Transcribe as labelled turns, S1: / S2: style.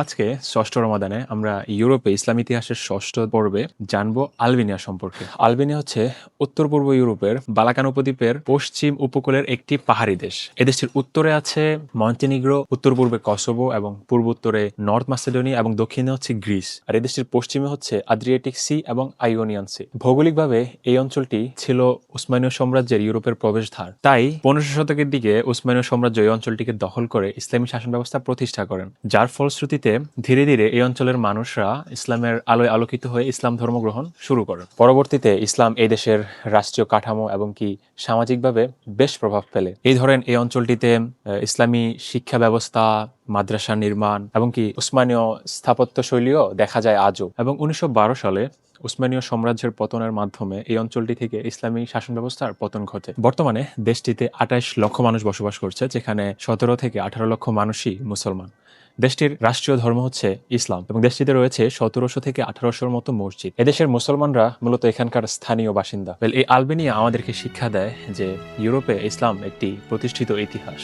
S1: আজকে ষষ্ঠ রমাদানে আমরা ইউরোপে ইসলাম ইতিহাসের ষষ্ঠ পর্বে জানবো আলবেনিয়া সম্পর্কে। আলবেনিয়া হচ্ছে উত্তর পূর্ব ইউরোপের বালাকান উপদ্বীপের পশ্চিম উপকূলের একটি পাহাড়ি দেশ। এদেশটির উত্তরে আছে মন্টিনিগ্রো, উত্তর পূর্বে কসোভো এবং পূর্ব উত্তরে নর্থ মাসেডোনিয়া এবং দক্ষিণে হচ্ছে গ্রিস। আর এদেশটির পশ্চিমে হচ্ছে আদ্রিয়াটিক সি এবং আইওনিয়ান সি। ভৌগোলিকভাবে এই অঞ্চলটি ছিল উসমানীয় সাম্রাজ্যের ইউরোপের প্রবেশদ্বার। তাই 1500 শতকের দিকে উসমানীয় সাম্রাজ্য এই অঞ্চলটিকে দখল করে ইসলামী শাসন ব্যবস্থা প্রতিষ্ঠা করেন, যার ফলশ্রুতিতে ধীরে ধীরে এই অঞ্চলের মানুষরা ইসলামের আলোয় আলোকিত হয়ে ইসলাম ধর্ম গ্রহণ শুরু করেন। পরবর্তীতে ইসলাম এই দেশের রাষ্ট্রীয় কাঠামো এবং কি সামাজিকভাবে বেশ প্রভাব ফেলে। এই অঞ্চলটিতে ইসলামী শিক্ষা ব্যবস্থা, মাদ্রাসা নির্মাণ এবং কি উসমানীয় স্থাপত্য শৈলীও দেখা যায় আজও। এবং 1912 সালে উসমানীয় সাম্রাজ্যের পতনের মাধ্যমে এই অঞ্চলটি থেকে ইসলামী শাসন ব্যবস্থার পতন ঘটে। বর্তমানে দেশটিতে 28 লক্ষ মানুষ বসবাস করছে, যেখানে 17 থেকে 18 লক্ষ মানুষই মুসলমান। দেশটির রাষ্ট্রীয় ধর্ম হচ্ছে ইসলাম এবং দেশটিতে রয়েছে 1700 থেকে 1800-র মতো মসজিদ। এদেশের মুসলমানরা মূলত এখানকার স্থানীয় বাসিন্দা। এই আলবেনিয়া আমাদেরকে শিক্ষা দেয় যে ইউরোপে ইসলাম একটি প্রতিষ্ঠিত ইতিহাস।